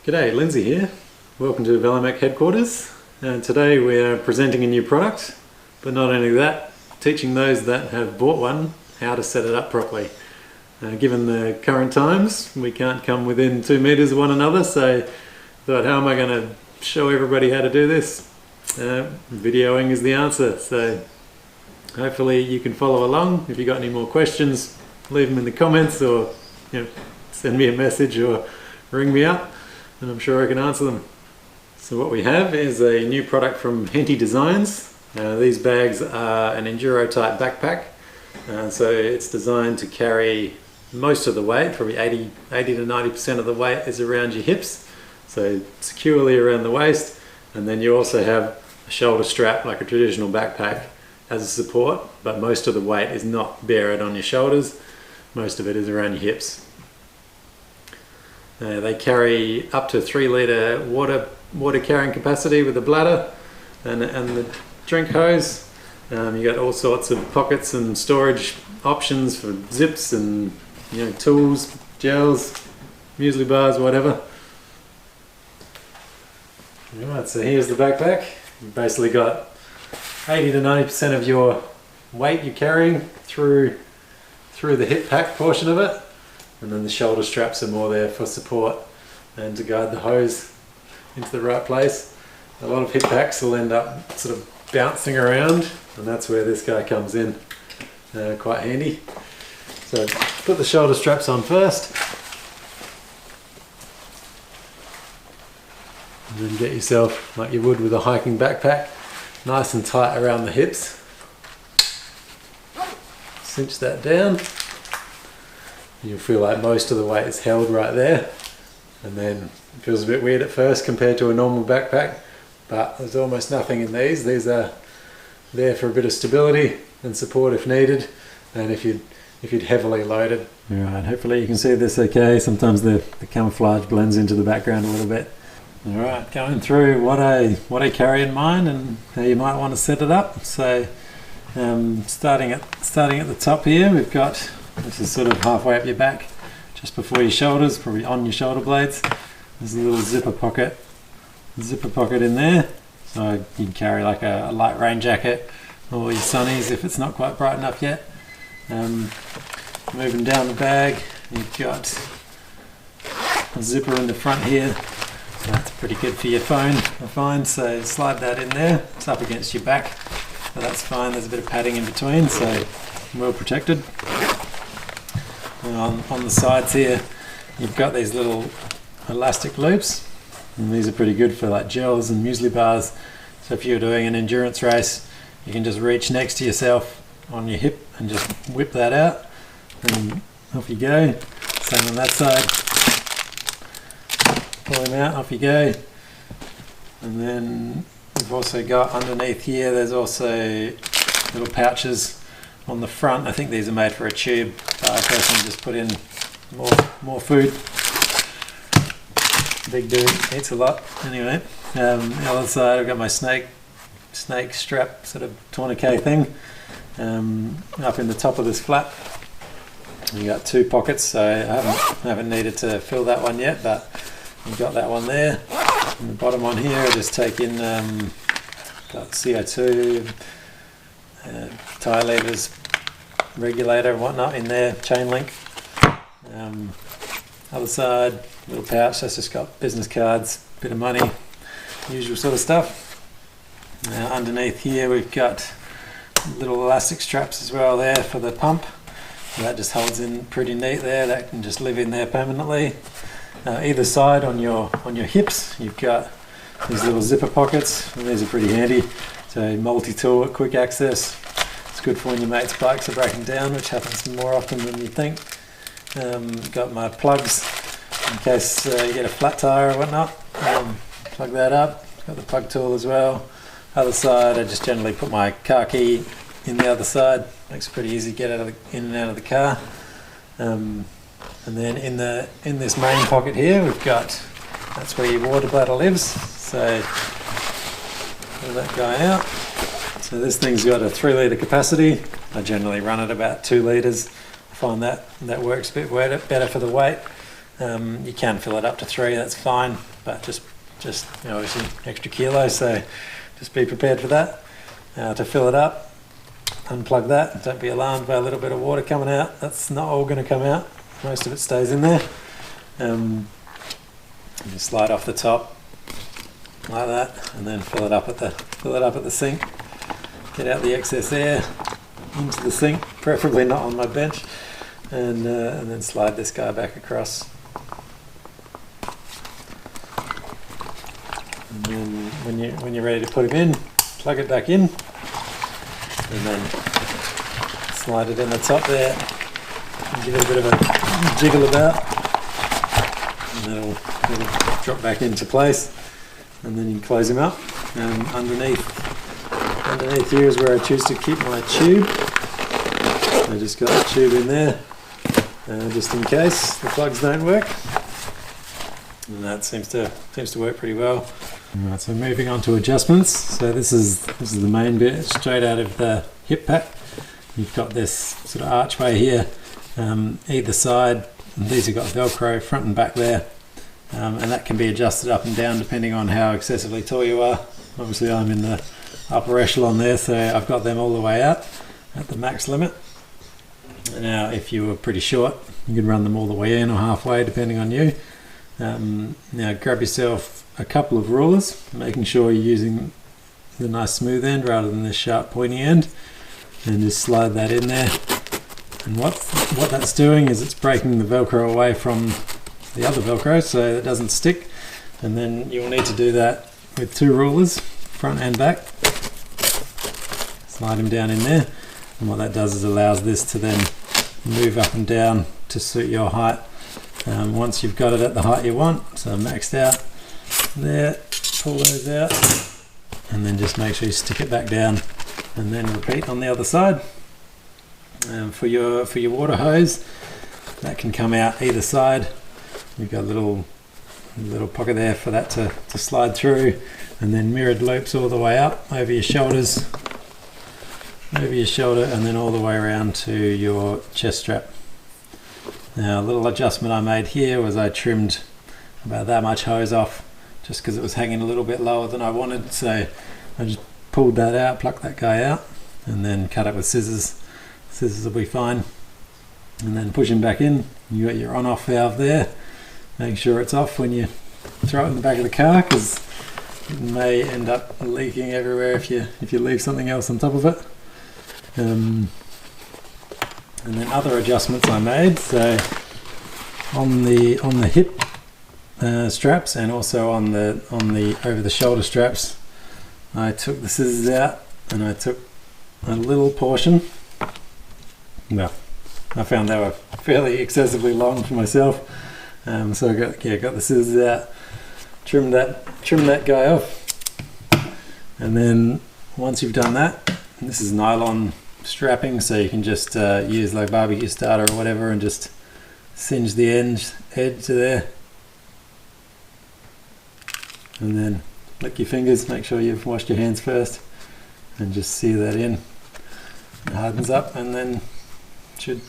G'day, Lindsay here. Welcome to Velo Mech headquarters. Today we are presenting a new product, but not only that, teaching those that have bought one how to set it up properly. Given the current times, we can't come within 2 meters of one another, so I thought, how am I going to show everybody how to do this? Videoing is the answer, so hopefully you can follow along. If you've got any more questions, leave them in the comments, or send me a message or ring me up and I'm sure I can answer them. So what we have is a new product from Henty Designs. These bags are an Enduro type backpack, so it's designed to carry most of the weight, probably 80 to 90% of the weight is around your hips, so securely around the waist, and then you also have a shoulder strap like a traditional backpack as a support, but most of the weight is not buried on your shoulders, most of it is around your hips. They carry up to 3 litre water carrying capacity with a bladder and the drink hose. You got all sorts of pockets and storage options for zips and tools, gels, muesli bars, whatever. Alright, so here's the backpack. You've basically got 80 to 90% of your weight you're carrying through the hip pack portion of it. And then the shoulder straps are more there for support and to guide the hose into the right place. A lot of hip packs will end up sort of bouncing around, and that's where this guy comes in. Quite handy. So put the shoulder straps on first. And then get yourself, like you would with a hiking backpack, nice and tight around the hips. Cinch that down. You'll feel like most of the weight is held right there, and then it feels a bit weird at first compared to a normal backpack, but there's almost nothing in these. These are there for a bit of stability and support if needed, and if you'd heavily loaded. Alright, hopefully you can see this okay. Sometimes the camouflage blends into the background a little bit. Alright, going through what I carry in mind and how you might want to set it up. So starting at the top here, we've got, this is sort of halfway up your back, just before your shoulders, probably on your shoulder blades. There's a little zipper pocket in there, so you can carry like a light rain jacket or your sunnies if it's not quite bright enough yet. Moving down the bag, you've got a zipper in the front here. That's pretty good for your phone, I find, so slide that in there. It's up against your back, but that's fine. There's a bit of padding in between, so well protected. On the sides here, you've got these little elastic loops, and these are pretty good for like gels and muesli bars. So if you're doing an endurance race, you can just reach next to yourself on your hip and just whip that out, and off you go. Same on that side. Pull them out, off you go. And then we've also got underneath here, there's also little pouches on the front. I think these are made for a tube, but I personally just put in more food. Big dude, eats a lot. Anyway, the other side I've got my snake strap sort of tourniquet thing up in the top of this flap. You got 2 pockets, so I haven't needed to fill that one yet, but you've got that one there. And the bottom one here, I just take in got CO2, tire levers, regulator and whatnot in there, chain link. Other side, little pouch, that's just got business cards, bit of money, usual sort of stuff. Underneath here we've got little elastic straps as well there for the pump. That just holds in pretty neat there, that can just live in there permanently. Either side on your hips, you've got these little zipper pockets, and these are pretty handy. So multi-tool at quick access. It's good for when your mate's bikes are breaking down, which happens more often than you think. Got my plugs in case you get a flat tire or whatnot. Plug that up. Got the plug tool as well. Other side, I just generally put my car key in the other side. Makes it pretty easy to get in and out of the car. And then in this main pocket here, we've got, that's where your water bladder lives. So pull that guy out. So this thing's got a 3 litre capacity. I generally run at about 2 litres. I find that works a bit better for the weight. You can fill it up to 3, that's fine, but just you know, obviously extra kilo, so just be prepared for that. To fill it up, unplug that, don't be alarmed by a little bit of water coming out, that's not all going to come out, most of it stays in there. You slide off the top like that, and then fill it up at the sink. Get out the excess air into the sink, preferably not on my bench, and then slide this guy back across. And then when you're ready to put him in, plug it back in, and then slide it in the top there, and give it a bit of a jiggle about, and it'll drop back into place. And then you can close him up. And underneath here is where I choose to keep my tube. I just got the tube in there, just in case the plugs don't work. And that seems to work pretty well. Alright, so moving on to adjustments. So this is the main bit, straight out of the hip pack. You've got this sort of archway here, either side. And these have got Velcro front and back there. And that can be adjusted up and down depending on how excessively tall you are. Obviously I'm in the upper echelon there, so I've got them all the way out at the max limit. Now if you were pretty short, you can run them all the way in or halfway depending on you. Now grab yourself a couple of rulers, making sure you're using the nice smooth end rather than this sharp pointy end, and just slide that in there. And what that's doing is it's breaking the Velcro away from the other Velcro so it doesn't stick, and then you will need to do that with 2 rulers, front and back. Slide them down in there, and what that does is allows this to then move up and down to suit your height. Once you've got it at the height you want, so maxed out there, pull those out, and then just make sure you stick it back down, and then repeat on the other side. For your water hose, that can come out either side. You've got a little pocket there for that to slide through, and then mirrored loops all the way up over your shoulders, and then all the way around to your chest strap. Now a little adjustment I made here was I trimmed about that much hose off just because it was hanging a little bit lower than I wanted, so I just pulled that out, plucked that guy out, and then cut it with scissors. Scissors will be fine, and then push him back in. You got your on-off valve there. Make sure it's off when you throw it in the back of the car, because it may end up leaking everywhere if you leave something else on top of it. And then other adjustments I made, so on the hip straps and also on the over the shoulder straps, I took the scissors out and I took a little portion. Well, I found they were fairly excessively long for myself. So I got the scissors out, trim that guy off, and then once you've done that, and this is nylon strapping, so you can just use like barbecue starter or whatever and just singe the edge to there, and then lick your fingers, make sure you've washed your hands first, and just sear that in. It hardens up and then should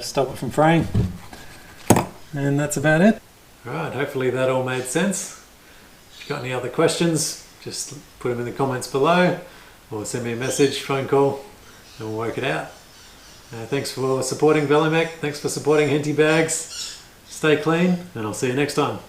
stop it from fraying. And that's about it. Alright, hopefully that all made sense. If you've got any other questions, just put them in the comments below, or send me a message, phone call, and we'll work it out. Thanks for supporting Velo Mech, thanks for supporting Henty Bags. Stay clean, and I'll see you next time.